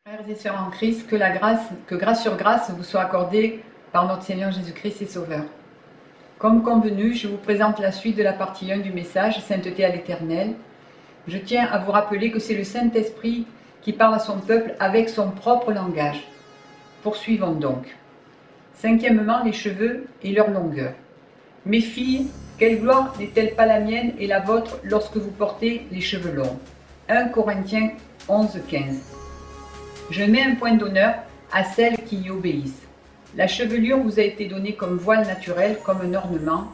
Frères et sœurs en Christ, que grâce sur grâce vous soit accordée par notre Seigneur Jésus-Christ et Sauveur. Comme convenu, je vous présente la suite de la partie 1 du message Sainteté à l'Éternel. Je tiens à vous rappeler que c'est le Saint-Esprit qui parle à son peuple avec son propre langage. Poursuivons donc. Cinquièmement, les cheveux et leur longueur. Mes filles, quelle gloire n'est-elle pas la mienne et la vôtre lorsque vous portez les cheveux longs? 1 Corinthiens 11, 15. Je mets un point d'honneur à celles qui y obéissent. La chevelure vous a été donnée comme voile naturel, comme un ornement.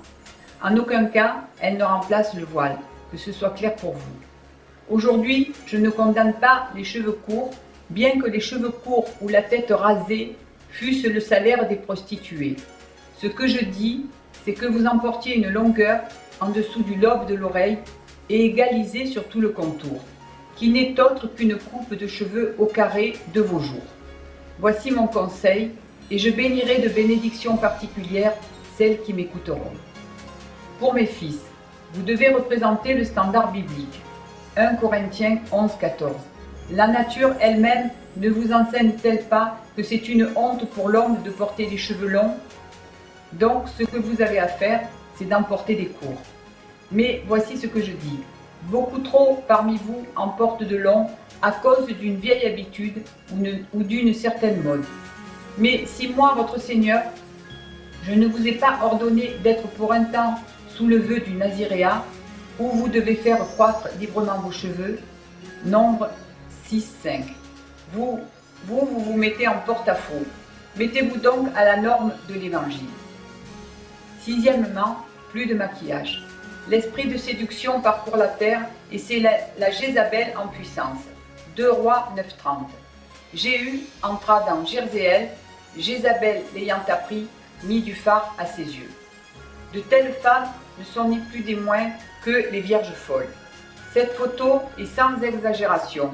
En aucun cas, elle ne remplace le voile, que ce soit clair pour vous. Aujourd'hui, je ne condamne pas les cheveux courts, bien que les cheveux courts ou la tête rasée fussent le salaire des prostituées. Ce que je dis, c'est que vous emportiez une longueur en dessous du lobe de l'oreille et égalisée sur tout le contour, qui n'est autre qu'une coupe de cheveux au carré de vos jours. Voici mon conseil, et je bénirai de bénédictions particulières celles qui m'écouteront. Pour mes fils, vous devez représenter le standard biblique. 1 Corinthiens 11, 14. La nature elle-même ne vous enseigne-t-elle pas que c'est une honte pour l'homme de porter des cheveux longs? Donc, ce que vous avez à faire, c'est d'en porter des courts. Mais voici ce que je dis. Beaucoup trop parmi vous en portent de longs à cause d'une vieille habitude ou d'une certaine mode. Mais si moi, votre Seigneur, je ne vous ai pas ordonné d'être pour un temps sous le vœu du naziréat, où vous devez faire croître librement vos cheveux, Nombre 6, 5. Vous mettez en porte-à-faux. Mettez-vous donc à la norme de l'Évangile. Sixièmement, plus de maquillage. L'esprit de séduction parcourt la terre et c'est la Jézabel en puissance. 2 Rois 9:30. Jéhu entra dans Jérzéel, Jézabel l'ayant appris, mit du fard à ses yeux. De telles femmes ne sont ni plus ni moins que les vierges folles. Cette photo est sans exagération.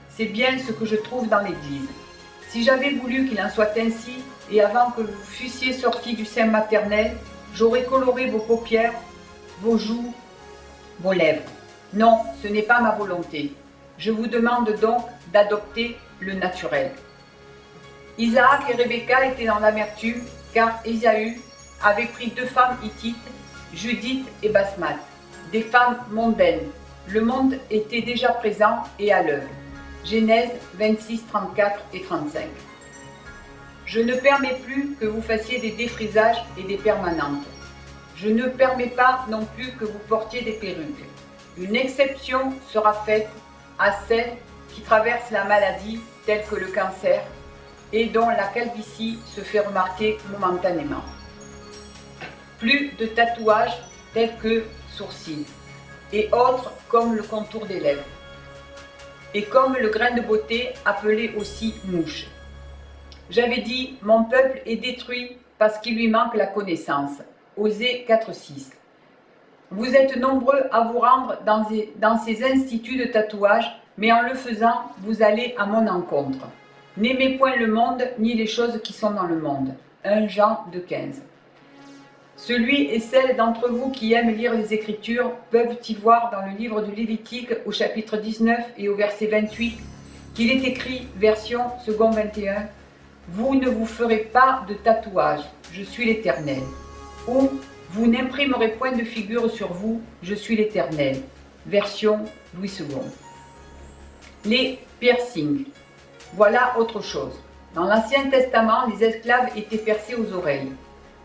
C'est bien ce que je trouve dans l'Église. Si j'avais voulu qu'il en soit ainsi, et avant que vous fussiez sortis du sein maternel, j'aurais coloré vos paupières, vos joues, vos lèvres. Non, ce n'est pas ma volonté. Je vous demande donc d'adopter le naturel. Isaac et Rebecca étaient dans l'amertume, car Ésaü avait pris 2 femmes hittites, Judith et Basmat, des femmes mondaines. Le monde était déjà présent et à l'œuvre. Genèse 26, 34 et 35. Je ne permets plus que vous fassiez des défrisages et des permanentes. Je ne permets pas non plus que vous portiez des perruques. Une exception sera faite à celles qui traversent la maladie telle que le cancer et dont la calvitie se fait remarquer momentanément. Plus de tatouages tels que sourcils et autres comme le contour des lèvres et comme le grain de beauté appelé aussi mouche. J'avais dit, mon peuple est détruit parce qu'il lui manque la connaissance. Osée 4,6. Vous êtes nombreux à vous rendre dans ces instituts de tatouage, mais en le faisant, vous allez à mon encontre. N'aimez point le monde, ni les choses qui sont dans le monde. 1 Jean 2,15. Celui et celle d'entre vous qui aiment lire les Écritures peuvent y voir dans le livre du Lévitique au chapitre 19 et au verset 28 qu'il est écrit, version second 21, « Vous ne vous ferez pas de tatouage, je suis l'Éternel. » Ou « Vous n'imprimerez point de figure sur vous, je suis l'Éternel. » Version Louis II. Les piercings. Voilà autre chose. Dans l'Ancien Testament, les esclaves étaient percés aux oreilles.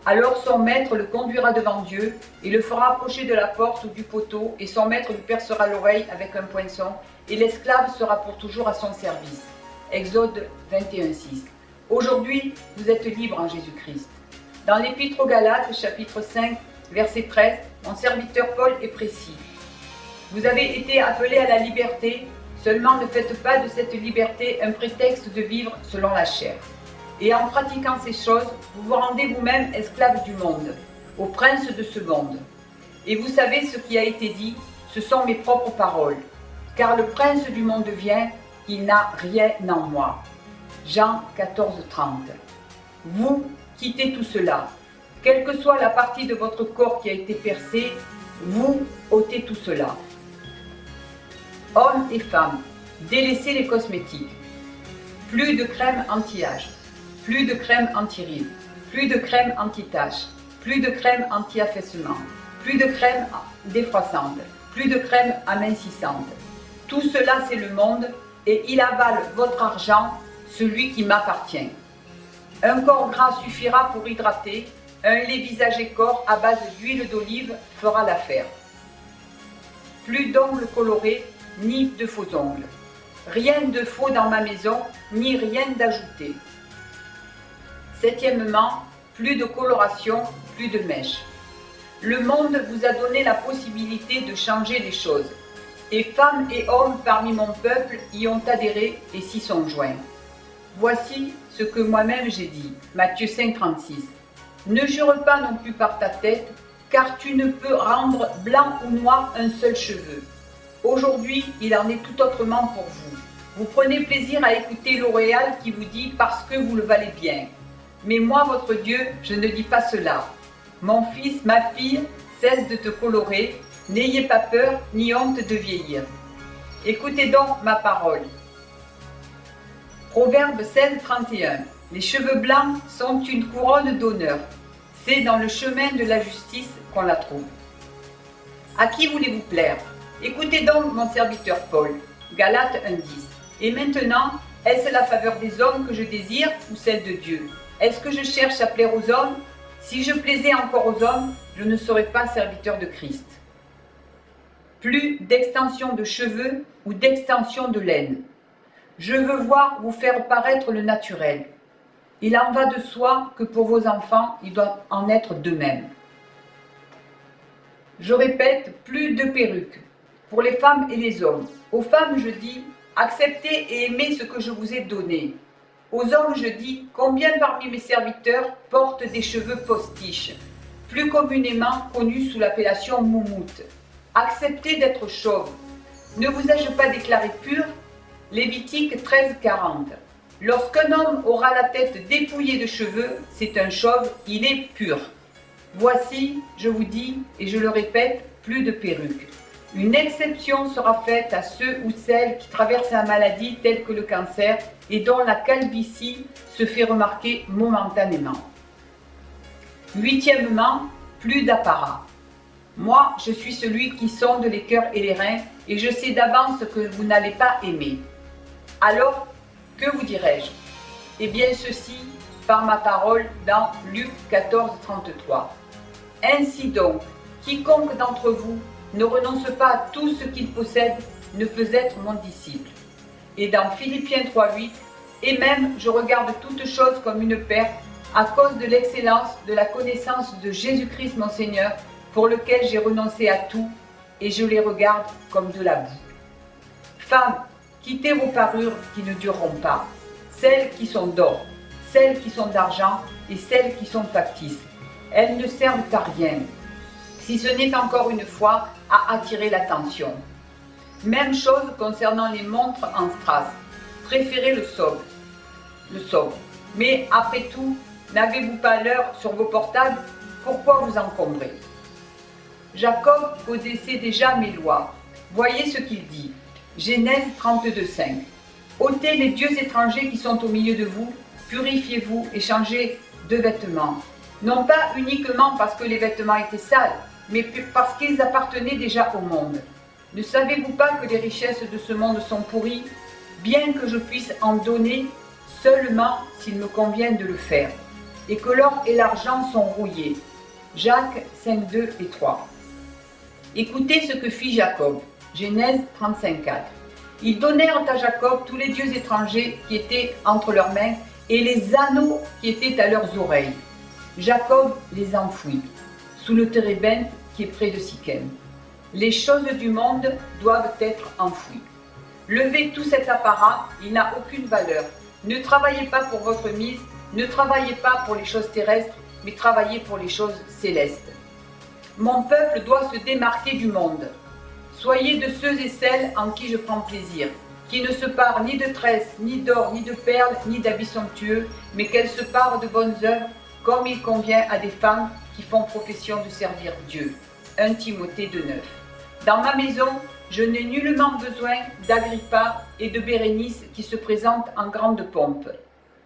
Alors son maître le conduira devant Dieu et le fera approcher de la porte ou du poteau, et son maître lui percera l'oreille avec un poinçon, et l'esclave sera pour toujours à son service. Exode 21:6. Aujourd'hui, vous êtes libres en Jésus-Christ. Dans l'Épître aux Galates, chapitre 5, verset 13, mon serviteur Paul est précis. Vous avez été appelés à la liberté, seulement ne faites pas de cette liberté un prétexte de vivre selon la chair. Et en pratiquant ces choses, vous vous rendez vous-même esclaves du monde, au prince de ce monde. Et vous savez ce qui a été dit, ce sont mes propres paroles. Car le prince du monde vient, il n'a rien en moi. Jean 14, 30. Vous quittez tout cela. Quelle que soit la partie de votre corps qui a été percée, vous ôtez tout cela. Hommes et femmes, délaissez les cosmétiques. Plus de crème anti-âge, plus de crème anti-rides, plus de crème anti-taches, plus de crème anti-affaissement, plus de crème défroissante, plus de crème amincissante. Tout cela, c'est le monde et il avale votre argent, celui qui m'appartient. Un corps gras suffira pour hydrater, un lait visage et corps à base d'huile d'olive fera l'affaire. Plus d'ongles colorés, ni de faux ongles. Rien de faux dans ma maison, ni rien d'ajouté. Septièmement, plus de coloration, plus de mèches. Le monde vous a donné la possibilité de changer les choses. Et femmes et hommes parmi mon peuple y ont adhéré et s'y sont joints. Voici ce que moi-même j'ai dit, Matthieu 5,36. Ne jure pas non plus par ta tête, car tu ne peux rendre blanc ou noir un seul cheveu. Aujourd'hui, il en est tout autrement pour vous. Vous prenez plaisir à écouter L'Oréal qui vous dit « parce que vous le valez bien ». Mais moi, votre Dieu, je ne dis pas cela. Mon fils, ma fille, cesse de te colorer, n'ayez pas peur ni honte de vieillir. Écoutez donc ma parole. Proverbe 16, 31. Les cheveux blancs sont une couronne d'honneur. C'est dans le chemin de la justice qu'on la trouve. À qui voulez-vous plaire? Écoutez donc mon serviteur Paul. Galates 1, 10. Et maintenant, est-ce la faveur des hommes que je désire ou celle de Dieu? Est-ce que je cherche à plaire aux hommes? Si je plaisais encore aux hommes, je ne serais pas serviteur de Christ. Plus d'extension de cheveux ou d'extension de laine. Je veux voir vous faire paraître le naturel. Il en va de soi que pour vos enfants, il doit en être de même. Je répète, plus de perruques. Pour les femmes et les hommes. Aux femmes, je dis, acceptez et aimez ce que je vous ai donné. Aux hommes, je dis, combien parmi mes serviteurs portent des cheveux postiches, plus communément connus sous l'appellation moumoute. Acceptez d'être chauve. Ne vous ai-je pas déclaré pur? Lévitique 13, 40. Lorsqu'un homme aura la tête dépouillée de cheveux, c'est un chauve, il est pur. Voici, je vous dis, et je le répète, plus de perruques. Une exception sera faite à ceux ou celles qui traversent la maladie telle que le cancer et dont la calvitie se fait remarquer momentanément. Huitièmement, plus d'apparat. Moi, je suis celui qui sonde les cœurs et les reins et je sais d'avance que vous n'allez pas aimer. Alors, que vous dirai-je? Eh bien ceci, par ma parole dans Luc 14, 33. Ainsi donc, quiconque d'entre vous ne renonce pas à tout ce qu'il possède ne peut être mon disciple. Et dans Philippiens 3, 8, et même je regarde toutes choses comme une perte à cause de l'excellence de la connaissance de Jésus-Christ mon Seigneur, pour lequel j'ai renoncé à tout et je les regarde comme de la boue. Femmes, quittez vos parures qui ne dureront pas, celles qui sont d'or, celles qui sont d'argent et celles qui sont factices. Elles ne servent à rien, si ce n'est encore une fois à attirer l'attention. Même chose concernant les montres en strass. Préférez le sobre. Mais après tout, n'avez-vous pas l'heure sur vos portables? Pourquoi vous encombrer? Jacob connaissait déjà mes lois. Voyez ce qu'il dit. Genèse 32, 5. Ôtez les dieux étrangers qui sont au milieu de vous, purifiez-vous et changez de vêtements. Non pas uniquement parce que les vêtements étaient sales, mais parce qu'ils appartenaient déjà au monde. Ne savez-vous pas que les richesses de ce monde sont pourries, bien que je puisse en donner seulement s'il me convient de le faire, et que l'or et l'argent sont rouillés. Jacques 5, 2 et 3. Écoutez ce que fit Jacob. Genèse 35, 4. Ils donnèrent à Jacob tous les dieux étrangers qui étaient entre leurs mains et les anneaux qui étaient à leurs oreilles. Jacob les enfouit sous le térébinthe qui est près de Sichem. Les choses du monde doivent être enfouies. Levez tout cet apparat, il n'a aucune valeur. Ne travaillez pas pour votre mise, ne travaillez pas pour les choses terrestres, mais travaillez pour les choses célestes. Mon peuple doit se démarquer du monde. Soyez de ceux et celles en qui je prends plaisir, qui ne se parent ni de tresses, ni d'or, ni de perles, ni d'habits somptueux, mais qu'elles se parent de bonnes œuvres, comme il convient à des femmes qui font profession de servir Dieu. 1 Timothée 2, 9. Dans ma maison, je n'ai nullement besoin d'Agrippa et de Bérénice qui se présentent en grande pompe.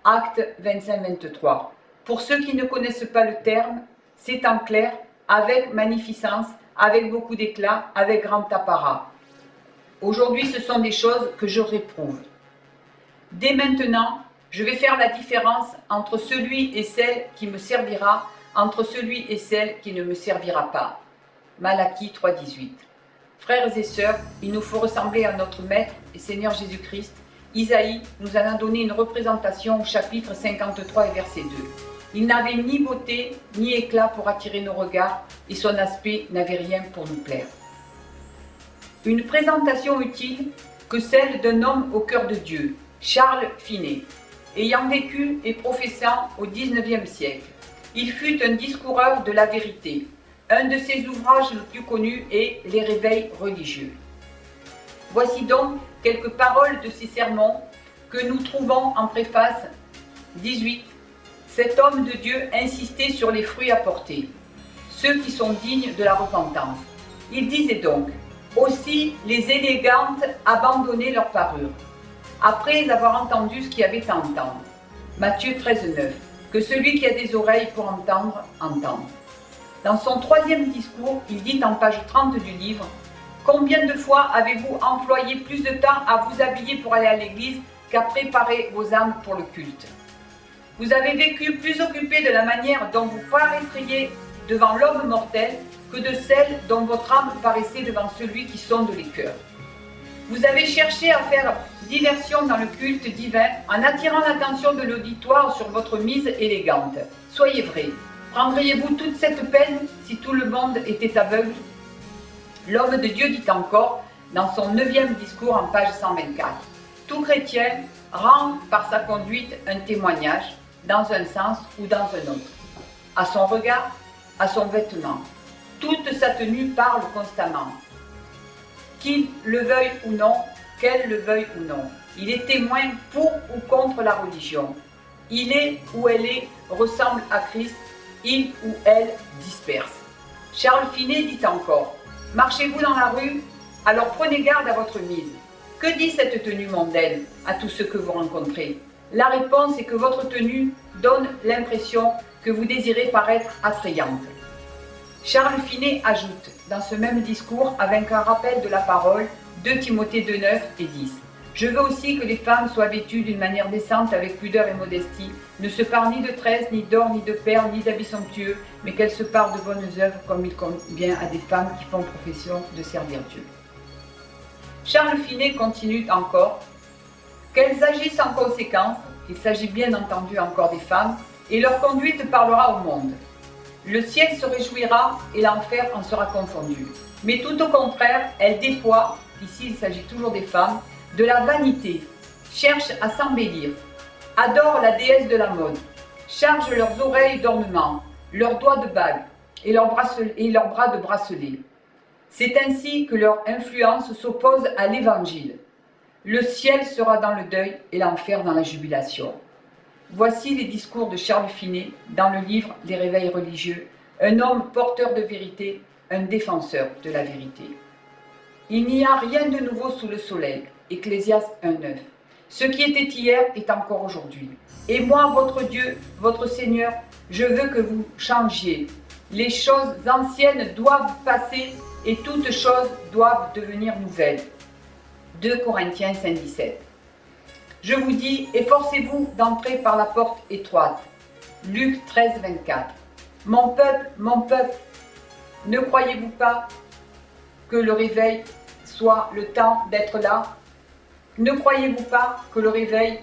Acte 25-23. Pour ceux qui ne connaissent pas le terme, c'est en clair, avec magnificence, avec beaucoup d'éclat, avec grand apparat. Aujourd'hui, ce sont des choses que je réprouve. Dès maintenant, je vais faire la différence entre celui et celle qui me servira, entre celui et celle qui ne me servira pas. Malachie 3,18. Frères et sœurs, il nous faut ressembler à notre Maître et Seigneur Jésus-Christ. Isaïe nous en a donné une représentation au chapitre 53 et verset 2. Il n'avait ni beauté ni éclat pour attirer nos regards et son aspect n'avait rien pour nous plaire. Une présentation utile que celle d'un homme au cœur de Dieu, Charles Finet, ayant vécu et professant au XIXe siècle. Il fut un discoureur de la vérité. Un de ses ouvrages les plus connus est « Les réveils religieux ». Voici donc quelques paroles de ses sermons que nous trouvons en préface 18. Cet homme de Dieu insistait sur les fruits apportés, ceux qui sont dignes de la repentance. Il disait donc, aussi les élégantes abandonnaient leur parure, après avoir entendu ce qu'il y avait à entendre. Matthieu 13,9. Que celui qui a des oreilles pour entendre, entende. Dans son troisième discours, il dit en page 30 du livre, « Combien de fois avez-vous employé plus de temps à vous habiller pour aller à l'église qu'à préparer vos âmes pour le culte ? Vous avez vécu plus occupé de la manière dont vous paraîtriez devant l'homme mortel que de celle dont votre âme paraissait devant celui qui sonde les cœurs. Vous avez cherché à faire diversion dans le culte divin en attirant l'attention de l'auditoire sur votre mise élégante. Soyez vrai. Prendriez-vous toute cette peine si tout le monde était aveugle ? L'homme de Dieu dit encore, dans son 9e discours en page 124, « Tout chrétien rend par sa conduite un témoignage, dans un sens ou dans un autre. À son regard, à son vêtement. Toute sa tenue parle constamment. Qu'il le veuille ou non, qu'elle le veuille ou non. Il est témoin pour ou contre la religion. Il est ou elle est, ressemble à Christ, il ou elle disperse. » Charles Finet dit encore, « Marchez-vous dans la rue, alors prenez garde à votre mise. Que dit cette tenue mondaine à tous ceux que vous rencontrez ? La réponse est que votre tenue donne l'impression que vous désirez paraître attrayante. » Charles Finet ajoute, dans ce même discours, avec un rappel de la parole, 2 Timothée 2,9 et 10. « Je veux aussi que les femmes soient vêtues d'une manière décente avec pudeur et modestie, ne se parent ni de tresses, ni d'or, ni de perles, ni d'habits somptueux, mais qu'elles se parent de bonnes œuvres comme il convient à des femmes qui font profession de servir Dieu. » Charles Finet continue encore, « Qu'elles agissent en conséquence, il s'agit bien entendu encore des femmes, et leur conduite parlera au monde. Le ciel se réjouira et l'enfer en sera confondu. Mais tout au contraire, elles déploient, ici il s'agit toujours des femmes, de la vanité, cherchent à s'embellir, adorent la déesse de la mode, chargent leurs oreilles d'ornements, leurs doigts de bagues et leurs bras de bracelets. C'est ainsi que leur influence s'oppose à l'évangile. Le ciel sera dans le deuil et l'enfer dans la jubilation. » Voici les discours de Charles Finet dans le livre « Les réveils religieux », un homme porteur de vérité, un défenseur de la vérité. Il n'y a rien de nouveau sous le soleil, Ecclésiaste 1,9. Ce qui était hier est encore aujourd'hui. Et moi, votre Dieu, votre Seigneur, je veux que vous changiez. Les choses anciennes doivent passer et toutes choses doivent devenir nouvelles. 2 Corinthiens 5,17. Je vous dis, efforcez-vous d'entrer par la porte étroite. Luc 13,24. Mon peuple, ne croyez-vous pas que le réveil soit le temps d'être là? Ne croyez-vous pas que le réveil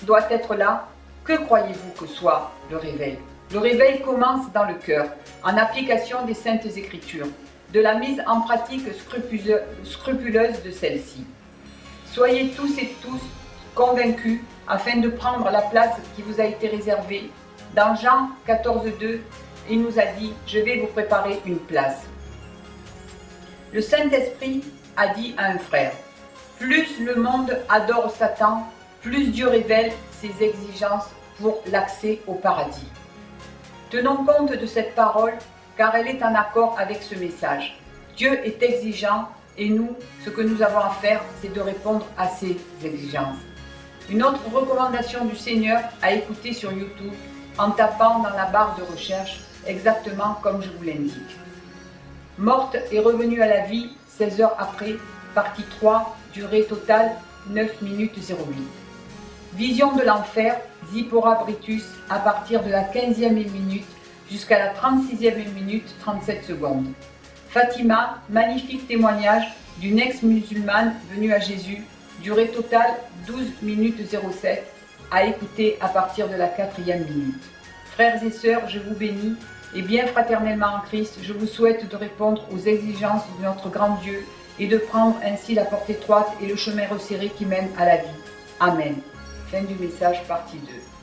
doit être là? Que croyez-vous que soit le réveil? Le réveil commence dans le cœur, en application des Saintes Écritures, de la mise en pratique scrupuleuse de celles-ci. Soyez tous et tous convaincus afin de prendre la place qui vous a été réservée. Dans Jean 14,2, il nous a dit « Je vais vous préparer une place ». Le Saint-Esprit a dit à un frère « Plus le monde adore Satan, plus Dieu révèle ses exigences pour l'accès au paradis. » Tenons compte de cette parole car elle est en accord avec ce message. Dieu est exigeant Et nous, ce que nous avons à faire, c'est de répondre à ces exigences. Une autre recommandation du Seigneur à écouter sur YouTube en tapant dans la barre de recherche, exactement comme je vous l'indique. Morte et revenue à la vie 16 heures après, partie 3, durée totale 9 minutes 08. Vision de l'enfer, Zipporah Brutus, à partir de la 15e minute jusqu'à la 36e minute 37 secondes. Fatima, magnifique témoignage d'une ex-musulmane venue à Jésus, durée totale 12 minutes 07, à écouter à partir de la 4e minute. Frères et sœurs, je vous bénis et bien fraternellement en Christ, je vous souhaite de répondre aux exigences de notre grand Dieu et de prendre ainsi la porte étroite et le chemin resserré qui mène à la vie. Amen. Fin du message, partie 2.